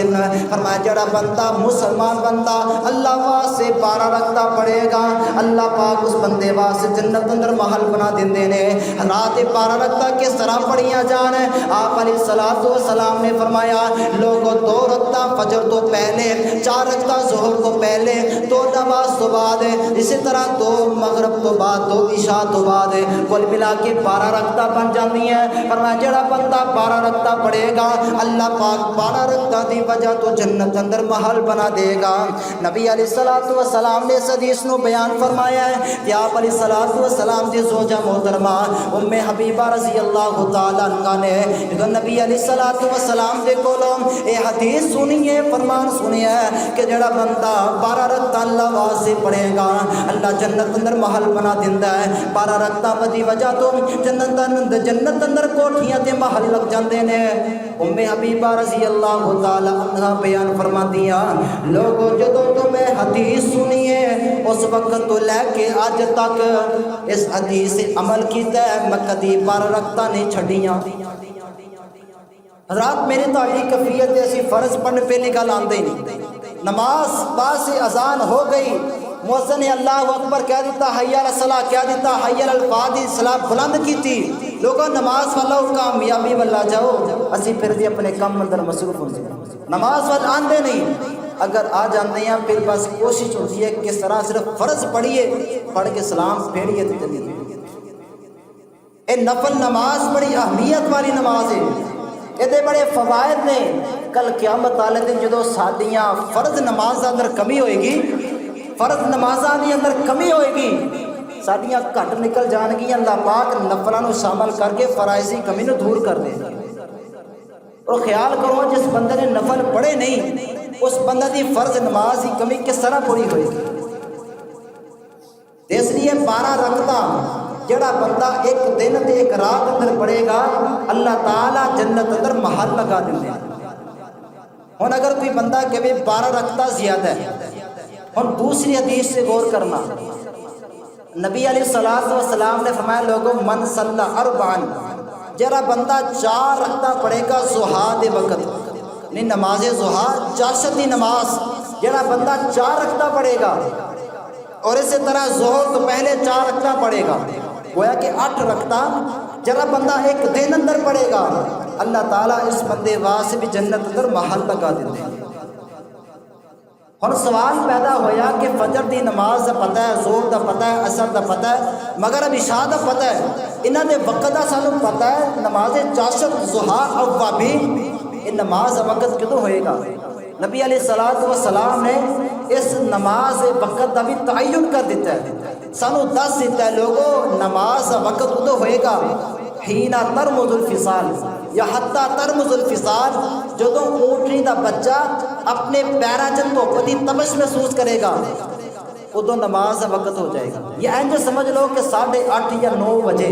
فرمایا جڑا بندہ مسلمان بندہ اللہ واسطے 12 رکعتاں پڑھے گا، اللہ پاک اس بندے واسطے جنت اندر محل بنا دیندے نے۔ رات 12 رکعتاں کس طرح پڑھیاں جان؟ آپ علیہ الصلوۃ والسلام نے فرمایا لوگوں 2 رکعتاں فجر تو پہلے، 4 رکعتاں ظہر تو پہلے، 2 نماز تو بعد، اسی طرح 2 مغرب تو بعد، 2 عشاء تو بعد، کل ملا کے 12 رکعتاں بن جاتی ہیں۔ فرمایا جڑا بندہ 12 رکعتاں پڑھے گا اللہ پاک 12 رکعتاں دی وجہ تو جنت اندر محل بنا دے گا۔ نبی علیہ الصلوۃ والسلام نے اس حدیث نو بیان فرمایا ہے کہ آپ علیہ الصلوۃ والسلام دی زوجہ محترمہ ام حبیبہ رضی اللہ تعالی عنہا نے نبی علیہ الصلوۃ والسلام دے کولوں اے حدیث سنی ہے، فرمان سنیا ہے کہ جڑا بندہ 12 رکعتاں اللہ واسطے پڑھے گا اللہ جنت اندر محل بنا دیندا ہے۔ 12 رکعتاں دی وجہ تو جنت اندر کوٹھیاں تے محل لگ جاندے نے۔ ام حبیبہ رضی اللہ تعالی عنہا بیان فرماندیاں لوگوں جدوں تو میں حدیث سنی ہے اس وقت تو لے کے اج تک اس حدیث سے عمل کیتا ہے، میں کدی 12 رکعتاں نہیں چھڈیاں۔ رات میری تہاڈی کیفیت ہے اسی فرض پڑھنے پہلی گل آندے نہیں، نماز بعد سے اذان ہو گئی، مؤذن نے اللہ اکبر کہہ دیتا، حی علی الصلاۃ کہہ دیتا، حی علی الفلاح دی صلاۃ بلند کیتی، لوگوں نماز والا کامیابی والا جاؤ، اسی پھر بھی اپنے کام اندر مصروف ہوندے نماز وال آندے نہیں۔ اگر آ جاندے ہیں پھر بس کوشش ہوتی ہے کس طرح صرف فرض پڑھیے، پڑھ کے سلام پھیڑیے تو چلیے۔ اے نفل نماز بڑی اہمیت والی نماز ہے، یہ بڑے فوائد نے۔ کل قیامت والے دن جدو ساڈیاں فرض نماز اندر کمی ہوئے گی، فرض نمازاں دی اندر کمی ہوئے گی، ساڈیاں گھٹ نکل جان گی، اللہ پاک نفلاں نو شامل کر کے فرائض کی کمی نو دور کر دے۔ اور خیال کرو جس بندے نے نفل پڑھے نہیں اس بندہ دی فرض نماز کی کمی کس طرح پوری ہوئے گی؟ اس لیے 12 رکعتاں جڑا بندہ ایک دن تے ایک رات اندر پڑھے گا اللہ تعالی جنت اندر محل لگا دیندے ہیں۔ ہن اگر کوئی بندہ کہے 12 رکعتاں زیادہ ہے، ہن دوسری حدیث سے غور کرنا، نبی علیہ الصلوۃ والسلام نے فرمایا لوگوں من صلی اربعا، جڑا بندہ 4 رکعتاں پڑھے گا ضحیٰ دے وقت، نہیں نماز ضحیٰ چاشت دی نماز، جڑا بندہ 4 رکعتاں پڑھے گا اور اسی طرح ظہر تو پہلے 4 رکعتاں پڑھے گا، گویا کہ 8 رکعتاں جڑا بندہ ایک دن اندر پڑھے گا اللہ تعالیٰ اس بندے واسطے بھی جنت اندر محل لگا دیتے ہیں۔ ہن سوال پیدا ہویا کہ فجر دی نماز دا پتہ ہے، ظہر دا پتہ ہے، عصر دا پتہ ہے، مغرب عشاء دا پتہ ہے، انہاں دے وقت دا سانوں پتہ ہے، نماز چاشت ضحیٰ اوابین یہ نماز وقت کدوں ہوئے گا؟ نبی علیہ الصلوۃ والسلام نے اس نماز وقت دا بھی تعین کر دیتا ہے، سانوں دس دیتا ہے لوگوں نماز وقت ادو ہوئے گا حینا ترمز الفصال یا حتی ترمز الفصال، جدوں اونٹنی دا بچہ اپنے پیراں چ دھوپ دی تبش محسوس کرے گا ادو نماز وقت ہو جائے گا۔ یہ انج سمجھ لو کہ 8:30 یا 9 بجے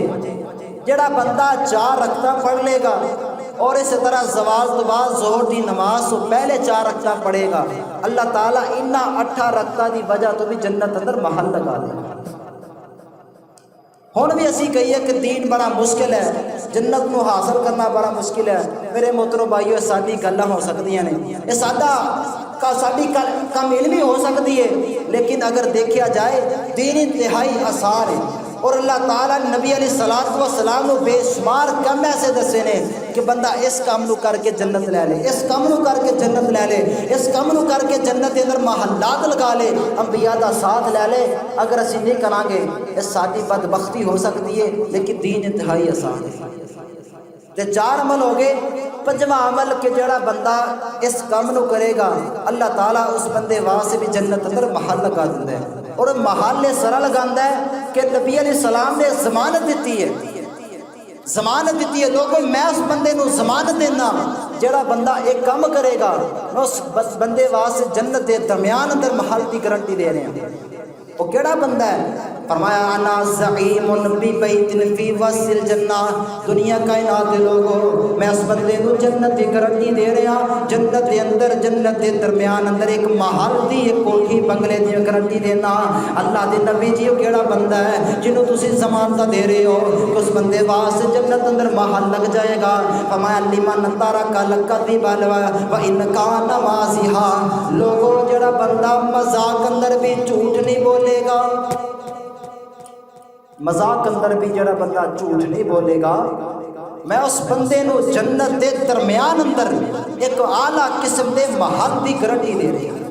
جڑا بندہ 4 رکعتاں پڑھ لے گا اور اسی طرح زوال تو بعد ظہر دی نماز تو پہلے 4 رکعتاں پڑھے گا اللہ تعالیٰ انہاں 8 رکعتاں دی وجہ تو بھی جنت اندر محل لگا دے گا۔ ہن بھی اسی کہیے کہ دین بڑا مشکل ہے، جنت کو حاصل کرنا بڑا مشکل ہے، میرے محترم بھائیو ساری گلاں ہو سکدیاں نے، یہ ساری کم علمی ہو سکتی ہے، لیکن اگر دیکھا جائے دین انتہائی آسان ہے اور اللہ تعالیٰ نے نبی علیہ الصلوۃ والسلام کو بے شمار کم ایسے دسے نے کہ بندہ اس کام نو کر کے جنت لے لے، اس کام نو کر کے جنت لے لے، اس کام نو کر کے جنت کے اندر محلات لگا لے، انبیاء دا ساتھ لے لے۔ اگر اسی نہیں کریں گے اس ساری بدبختی ہو سکتی ہے، لیکن دین انتہائی آسان ہے۔ تے 4 عمل ہو گئے، 5واں عمل کہ جڑا بندہ اس کام نو کرے گا اللہ تعالیٰ اس بندے واسطے بھی جنت اندر محل لگا دیتا ہے، اور محل اس طرح لگاندا ہے کہ نبی علیہ السلام نے ضمانت دیتی ہے، ضمانت دیتی ہے لوگوں میں اس بندے نو ضمانت دینا جڑا بندہ ایک کام کرے گا میں اس بندے واسطے جنت دے درمیان اندر محل کی گارنٹی دے رہے ہیں۔ وہ کیڑا بندہ ہے؟ فرمایا انا زعیم ببیت فی وسط الجنہ، دنیا کائنات دے لوگو میں اس بندے نو جنت دی گارنٹی دے رہا، جنت دے اندر، جنت دے درمیان اندر ایک محل دی، ایک کوٹھی بنگلے دی گارنٹی دینا۔ اللہ دے نبی جی وہ کیڑا بندہ ہے جنوں تسی ضمانت دے رہے ہو کہ اس بندے واسطے جنت اندر محل لگ جائے گا؟ فرمایا لمن ترک الکذب وان کان مازحا، لوگو جڑا بندہ مذاق اندر بھی جھوٹ نہیں بولے گا، مذاق اندر بھی جڑا بندہ جھوٹ نہیں بولے گا، میں اس بندے نو جنت دے درمیان اندر ایک اعلیٰ قسم دے محل دی گارنٹی دے رہی ہے۔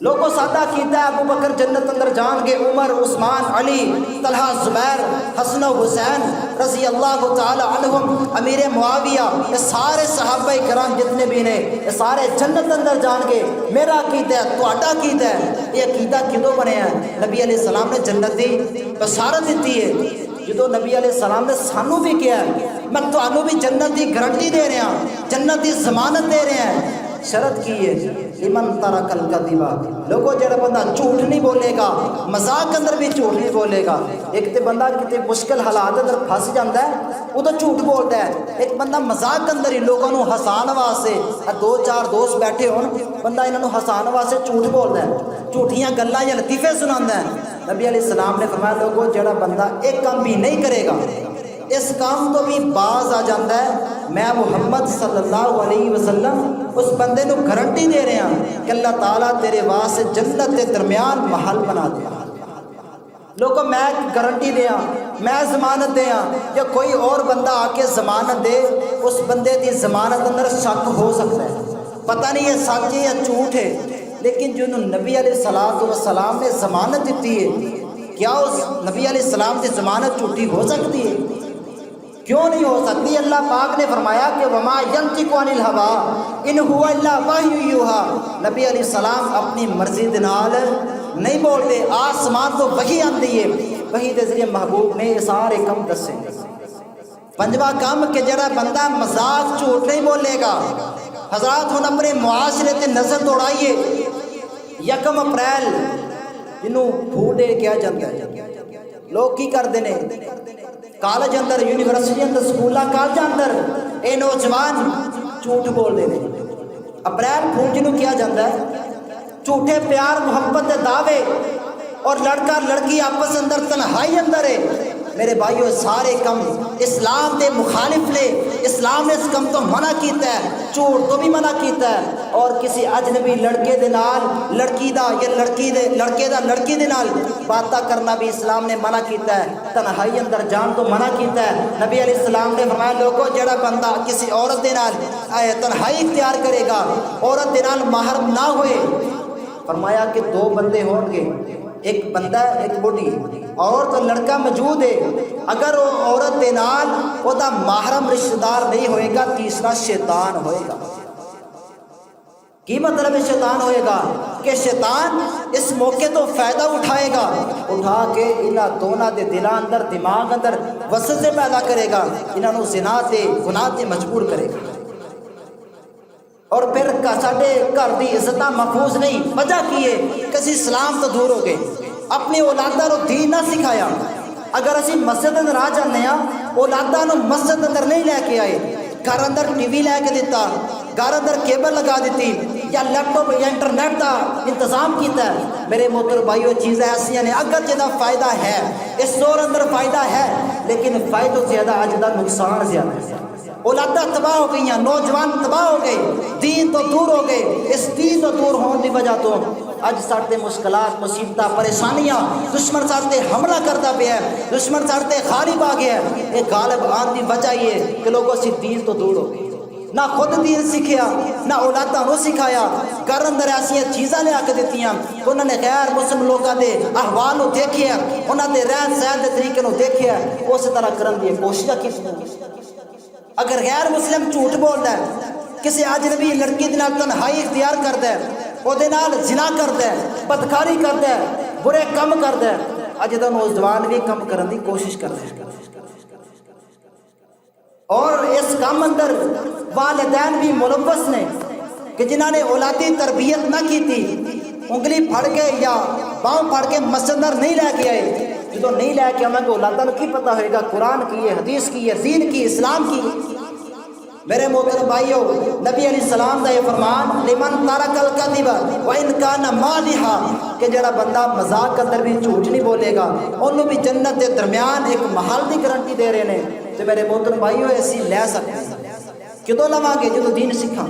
لوگوں سادہ کیتا ہے ابو بکر جنت اندر جان گے، عمر، عثمان، علی، طلحہ، زبیر، حسن و حسین رضی اللہ تعالی عنہم، امیر معاویہ، یہ سارے صحابہ کرام جتنے بھی نے یہ سارے جنت اندر جان گے۔ میرا عقیدہ ہے، تہاڈا عقیدہ ہے، یہ عقیدہ کدوں بنیا ہے؟ نبی علیہ السلام نے جنت دی بشارت دیتی ہے، جدو نبی علیہ السلام نے سانو بھی کیا ہے میں تانوں بھی جنت دی گارنٹی دے رہا، جنت دی ضمانت دے رہے ہیں۔ شرط کی ہے لمن ترک الکذب، لوگوں جڑا بندہ جھوٹ نہیں بولے گا، مذاق اندر بھی جھوٹ نہیں بولے گا۔ ایک تے بندہ کتے مشکل حالات اندر پھنس جاتا ہے وہ تو جھوٹ بولتا ہے، ایک بندہ مذاق اندر ہی لوگوں نو ہسان واسطے، دو چار دوست بیٹھے ہون بندہ انہاں نو ہسان واسطے جھوٹ بولتا ہے، جھوٹیاں گلاں یا لطیفے سناندا ہے۔ نبی علیہ السلام نے فرمایا لوگوں جڑا بندہ ایک کام بھی نہیں کرے گا، اس کام تو بھی باز آ جاتا ہے، میں محمد صلی اللہ علیہ وسلم اس بندے نو گارنٹی دے رہے ہیں کہ اللہ تعالیٰ تیرے واسطے جنت کے درمیان محل بنا دیا۔ لوگوں میں گارنٹی دیا، میں ضمانت دیا، یا کوئی اور بندہ آ کے ضمانت دے، اس بندے دی ضمانت اندر شک ہو سکتا ہے، پتہ نہیں یہ سچ ہے یا جھوٹ ہے، لیکن جنہوں نبی علیہ السلام نے ضمانت دیتی ہے، کیا اس نبی علیہ السلام کی ضمانت جھوٹی ہو سکتی ہے؟ کیوں نہیں ہو سکتی؟ اللہ پاک نے فرمایا کہ وما ینطق عن الہوی ان هو الا وحی یوحی، نبی علیہ السلام اپنی مرضی دے نال نہیں بولتے، آسمان تو وحی آندی ہے، وحی دے ذریعے محبوب نے یہ سارے کم دسے۔ پنجواں کام کہ جڑا بندہ مذاق جھوٹ نہیں بولے گا۔ حضرات ہن اپنے معاشرے تے نظر دوڑائیے، 1 اپریل جنوں فوڈ ڈے کیا جاتا ہے، لوگ کی کرتے ہیں کالج اندر، یونیورسٹی اندر، سکولاں کالج اندر اے نوجوان جھوٹ بولتے ہیں۔ اپریل فول جنوں کیا جاتا ہے، جھوٹے پیار محبت دے دعوے، اور لڑکا لڑکی آپس اندر تنہائی اندر ہے۔ میرے بھائیو سارے کم اسلام دے مخالف نے، اسلام نے اس کم تو منع کیتا ہے، جھوٹ تو بھی منع کیتا ہے، اور کسی اجنبی لڑکے دے نال لڑکی دا یا لڑکے دا لڑکی دے نال باتاں کرنا بھی اسلام نے منع کیتا ہے، تنہائی اندر جان تو منع کیتا ہے۔ نبی علیہ السلام نے فرمایا لوگوں جڑا بندہ کسی عورت دے نال تنہائی اختیار کرے گا، عورت دے نال محرم نہ ہوئے، فرمایا کہ 2 بندے ہوں گے، ایک بندہ ایک بڑھی، عورت اور لڑکا موجود ہے، اگر وہ عورت دے نال وہ دا محرم رشتہ دار نہیں ہوئے گا، تیسرا شیطان ہوئے گا۔ کی مطلب ہے شیطان ہوئے گا؟ کہ شیطان اس موقع تو فائدہ اٹھائے گا، اٹھا کے انہاں دونوں دے دلاں اندر دماغ اندر وسوسے پیدا کرے گا، انہاں نو زنا تے گناہ تے مجبور کرے گا، اور پھر ساڈے گھر دی عزت محفوظ نہیں۔ وجہ کی ہے کہ اسی اسلام تو دور ہو گئے، اپنی اولاداں نو دین نہ سکھایا۔ اگر اسی مسجد اندر آ جانے ہاں، اولاداں نو مسجد اندر نہیں لے کے آئے، گھر اندر ٹی وی لے کے دیتا، گھر اندر کیبل لگا دیتی، یا لیپ ٹاپ یا انٹرنیٹ کا انتظام کیتا ہے، میرے محترم بھائیو چیزیں ایسی ہیں اگر جدا فائدہ ہے، اس دور اندر فائدہ ہے، لیکن فائدہ زیادہ اج دا نقصان زیادہ ہے۔ اولاداں تباہ ہو گئی ہیں، نوجوان تباہ ہو گئے، دین تو دور ہو گئے۔ اس دین تو دور ہونے کی وجہ تو اج سارے مشکلات، مصیبتاں، پریشانیاں، دشمن سارے حملہ کرتا پیا ہے، دشمن سارے غالب آ گیا ہے۔ یہ غالب آن کی وجہ یہ کہ لوگوں سے دین تو دور ہو گئے، نہ خود دین سیکھیا، نہ اولاداں نو سکھایا، گھر اندر ایسی چیزاں لیا کے دیتیاں، انہوں نے غیر مسلم لوگوں کے احوال کو دیکھیا، انہوں نے رہن سہن کے طریقے کو دیکھیا، اس طرح کرن دی کوششاں کی۔ اگر غیر مسلم جھوٹ بولتا ہے، کسی اجنبی لڑکی دے نال تنہائی اختیار کرتا ہے، وہ دے نال زنا کرتا ہے، بدکاری کرتا ہے، برے کم کرتا ہے، اج دا نوجوان بھی کم کرن دی کوشش کرتا ہے، اور اس کام اندر والدین بھی ملوث نے کہ جنہاں نے اولادی تربیت نہ کی تھی، انگلی پھڑ کے یا باؤں پھڑ کے مسجد اندر نہیں لے کے آئے، جدو نہیں لے کے آواں گے اللہ تعالیٰ کی پتہ ہوئے گا قرآن کی ہے، حدیث کی ہے، دین کی، اسلام کی۔ میرے محترم بھائیو، نبی علیہ السلام دا یہ فرمان لمن ترک الکذب وان کان مالحا، کہ جڑا بندہ مذاق کے اندر بھی جھوٹ نہیں بولے گا انہوں بھی جنت دے درمیان ایک محل دی گارنٹی دے رہے ہیں۔ تو میرے محترم بھائیو ایسی لے سکتے ہیں کدوں لواں گے جدو دین سکھاں۔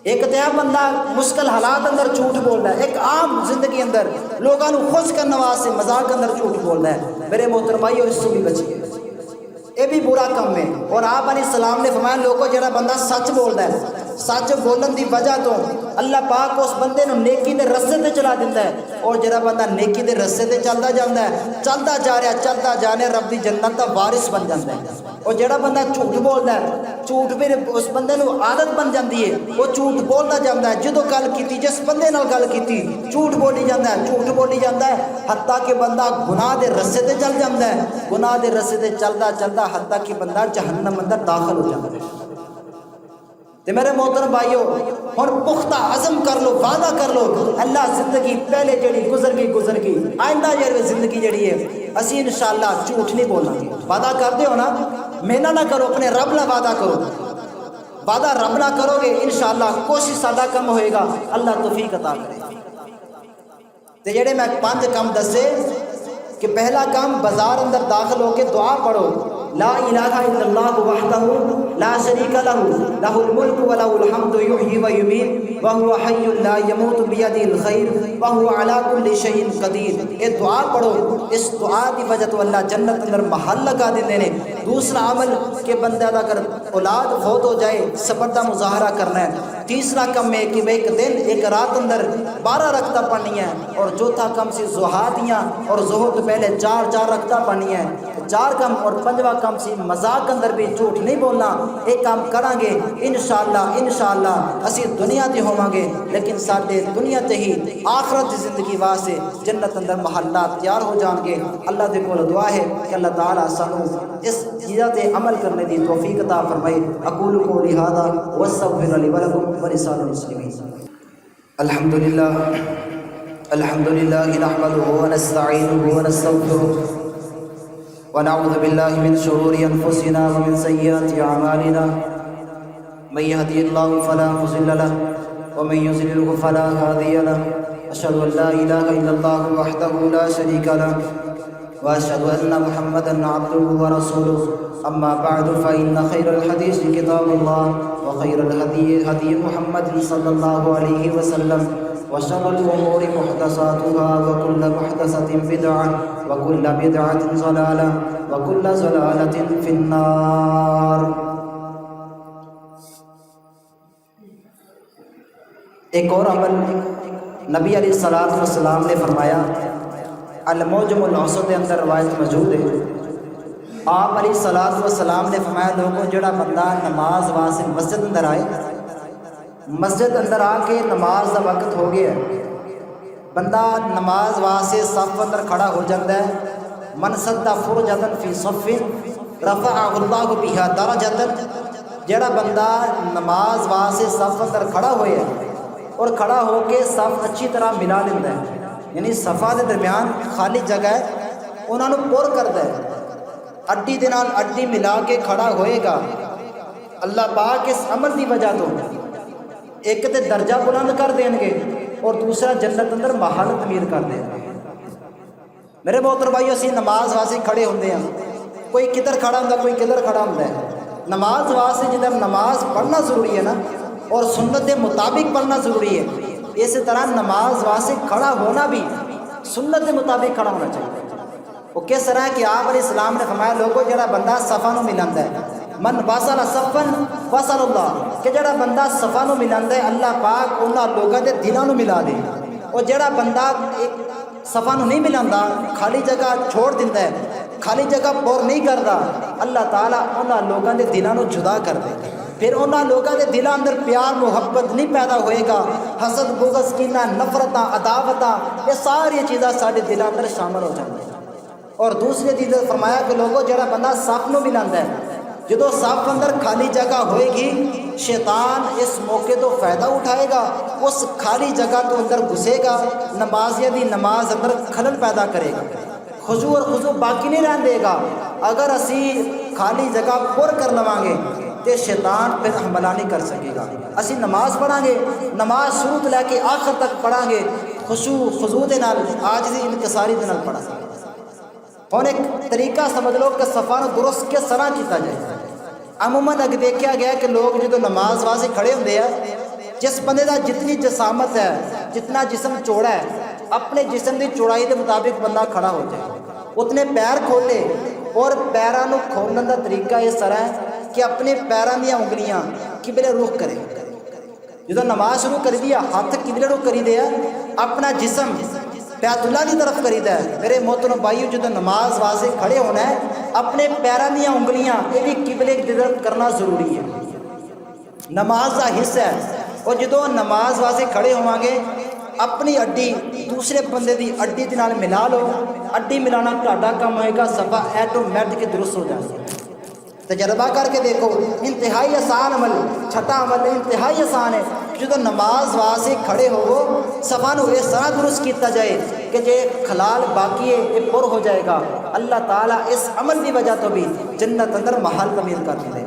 ایک تیا بندہ مشکل حالات اندر جھوٹ بول رہا ہے، ایک عام زندگی اندر لوگوں کو خوش کرنے واسطے مذاق کے اندر جھوٹ بول رہا ہے۔ میرے محترم بھائیو اس سے بھی بچیے، یہ بھی برا کم ہے۔ اور آپ علیہ السلام نے فرمایا لوگوں جڑا بندہ سچ بولتا ہے، سچ بولن دی وجہ تو اللہ پاک اس بندے نو نیکی دے رستے تے چلا دیتا ہے، اور جڑا بندہ نیکی دے رستے تے چلتا جاندا ہے، چلتا جا رہا رب دی جنت دا وارث بن جاندا ہے۔ اور جڑا بندہ جھوٹ بولتا ہے، جھوٹ پھر اس بندے نو عادت بن جاندی ہے، وہ جھوٹ بولتا جاندا ہے، جدوں گل کیتی جس بندے نال گل کیتی جھوٹ بولی جاندا ہے، جھوٹ بولی جاندا ہے، حتیٰ کہ بندہ گناہ دے رستے تے چل جاندا ہے، گناہ دے رستے تے چلدا حتیٰ کہ بندہ جہنم اندر داخل ہو جاندا ہے۔ تے میرے محترم بھائیو ہن پختہ عزم کر لو، وعدہ کر لو، اللہ زندگی پہلے جڑی گزر گئی، آئندہ جڑی زندگی جڑی ہے اسی انشاءاللہ جھوٹ نہیں بولنا گے۔ وعدہ کرتے ہو نا، محنت نہ کرو، اپنے رب نہ وعدہ کرو، وعدہ رب نہ کرو گے انشاءاللہ کوشش سادہ کم ہوئے گا، اللہ توفیق عطا کرے گا۔ تے جڑے میں 5 کام دسے کہ پہلا کام بازار اندر داخل ہو کے دعا پڑھو، لا الہ الا اللہ وحدہ لا شریک لہ لہ الملک و لہ الحمد یحیی و یمیت وہو حی لا یموت بیدہ الخیر وہو علی کل شیء قدیر۔ یہ دعا پڑھو، اس دعا کی وجہ تو اللہ جنت اندر محل لگا دیندے نے۔ دوسرا عمل کہ بندہ اگر اولاد فوت ہو جائے صبر دا مظاہرہ کرنا ہے۔ تیسرا کم ہے کہ ایک دن ایک رات اندر 12 رکعتاں پڑھنی ہے، اور چوتھا کم سی ضحیٰ دیاں اور ظہر تو پہلے 4 رکعتاں پڑھنی ہے۔ 4 کم اور 5واں کم سی مذاق اندر بھی جھوٹ نہیں بولنا۔ ایک کام کریں گے انشاءاللہ اسی دنیا تے ہوواں گے، لیکن ساڈے دنیا تے ہی آخرت دی زندگی واسطے جنت اندر محلات تیار ہو جان گے۔ اللہ دے کول دعا ہے کہ اللہ تعالیٰ سانو اس چیزاں تے عمل کرنے دی توفیق عطا فرمائے۔ اقول قولی ھذا واستغفر لی ولکم ولسائر المسلمین۔ الحمدللہ نحمده ونستعینه ونستغفره ونعوذ بالله من شرور أنفسنا ومن سيئات أعمالنا، من يهدي الله فلا مضل له ومن يضلل فلا هادي له، أشهد أن لا إله إلا الله وحده لا شريك له وأشهد أن محمدا عبده ورسوله، أما بعد فإن خير الحديث كتاب الله وخير الهدي هدي محمد صلى الله عليه وسلم، وشر الأمور محدثاتها وكل محدثة بدعة وكل بدعة ضلالة وكل ضلالة في النار۔ ایک اور عمل نبی علیہ السلام نے فرمایا، المعجم الاوسط کے اندر روایت موجود ہے، آپ علیہ السلام نے فرمایا لوگوں جڑا بندہ نماز واسطے مسجد اندر آئے، مسجد اندر آ کے نماز کا وقت ہو گیا ہے، بندہ نماز واسطے صف اندر کھڑا ہو جاتا ہے، من سد فرجۃ فی صف رفعہ اللہ بہا درجۃ، جڑا بندہ نماز واسطے صف اندر کھڑا ہویا ہے اور کھڑا ہو کے صف اچھی طرح ملا لیتا ہے، یعنی صفاں دے درمیان خالی جگہ ہے انہاں نوں پر کردا ہے، اڈی دے نال اڈی ملا کے کھڑا ہوئے گا، اللہ پاک اس عمل دی وجہ تو ایک تے درجہ بلند کر دیں گے اور دوسرا جنت اندر محل تعمیر کر دیں گے۔ میرے محترم بھائیو اسی نماز واسطے کھڑے ہوندے ہیں، کوئی کدھر کھڑا ہوندا کوئی کدھر کھڑا ہوندا ہے، نماز واسطے جدھر نماز پڑھنا ضروری ہے نا، اور سنت کے مطابق پڑھنا ضروری ہے، اسی طرح نماز واسطے کھڑا ہونا بھی سنت کے مطابق کھڑا ہونا چاہیے۔ وہ کس طرح کہ آپ علیہ السلام نے فرمایا لوگوں جڑا بندہ صفاں نوں ملاندہ ہے، من وصل صفا وصل اللہ، کہ جڑا بندہ صفاں نوں ملاندہ ہے اللہ پاک انہاں لوگاں دے دلاں نوں ملا دے، اور جڑا بندہ صفاں نوں نہیں ملاندا خالی جگہ چھوڑ دیندا ہے، خالی جگہ پور نہیں کردا، اللہ تعالیٰ انہاں لوگاں دے دلاں نوں جدا کر دے، پھر انہاں لوگاں دے دلاں اندر پیار محبت نہیں پیدا ہوئے گا، حسد بغض کینہ نفرتاں عداوتاں یہ ساری چیزاں سارے دلاں اندر شامل ہو جاندی۔ اور دوسری چیز فرمایا کہ لوگوں جڑا بندہ صف نوں ملاندا ہے، جدو صف اندر خالی جگہ ہوئے گی شیطان اس موقع تو فائدہ اٹھائے گا اس کھالی جگہ تو اندر گھسے گا، نمازیاں دی نماز اندر خلل پیدا کرے گا، خضوع اور خضوع باقی نہیں رہن دے گا۔ اگر اسی خالی جگہ پر کر لواں گے تے شیطان پھر حملہ نہیں کر سکے گا۔ اسی نماز پڑھاں گے، نماز شروع تو لے کے آخر تک پڑھاں گے، خشوع خضوع دے نال، عاجزی انکساری دے نال پڑھاں گے۔ ہن ایک طریقہ سمجھ لو کہ صفاں نوں درست کس طرح کیتا جائے۔ عموماً اگ دیکھا گیا کہ لوگ جدوں نماز واسطے کھڑے ہوندے ہیں، جس بندے دا جتنی جسامت ہے، جتنا جسم چوڑا ہے، اپنے جسم دی چوڑائی دے مطابق بندہ کھڑا ہو جائے، اتنے پیر کھولے، اور پیراں نوں کھولن دا طریقہ اس طرح ہے کہ اپنے پیراں دیاں انگلیاں قبلے رخ کرے۔ جدوں نماز شروع کر دیا ہاتھ قبلے رخ کری دیا، اپنا جسم بیت اللہ کی طرف کریدا ہے۔ میرے محترم بھائیو، جدوں نماز واسطے کھڑے ہونا ہے، اپنے پیراں دیاں انگلیاں یہ بھی قبلے کی طرف کرنا ضروری ہے، نماز کا حصہ ہے۔ اور جدوں نماز واسطے کھڑے ہوواں گے، اپنی اڈی دوسرے بندے دی اڈی دے نال ملا لو، اڈی ملانا تہاڈا کام ہوئے گا، صفا ایٹومیٹک درست ہو جائے گا۔ تجربہ کر کے دیکھو، انتہائی آسان عمل، چھٹا عمل انتہائی آسان ہے۔ جدوں نماز واسطے کھڑے ہوو، صفا نو اس طرح درست کیتا جائے کہ جے خلال باقی ہے یہ پر ہو جائے گا۔ اللہ تعالیٰ اس عمل کی وجہ تو بھی جنت اندر محل تعمیر کر دے۔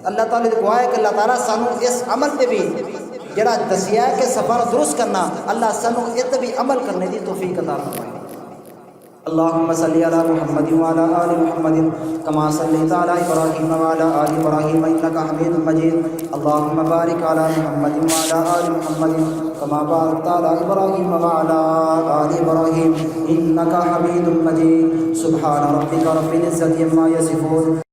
اللہ تعالیٰ کی دعا ہے کہ اللہ تعالیٰ سانو اس عمل پہ بھی جڑا دسیا ہے کہ صفا نو درست کرنا، اللہ سانو اس بھی عمل کرنے کی توفیق عطا فرمائے۔ اللهم صل على محمد وعلى آل محمد كما صليت على إبراهيم وعلى آل إبراهيم إنك حميد مجيد اللهم بارك على محمد وعلى آل محمد كما باركت على إبراهيم وعلى آل إبراهيم إنك حميد مجيد سبحان ربك رب العزة عما يصفون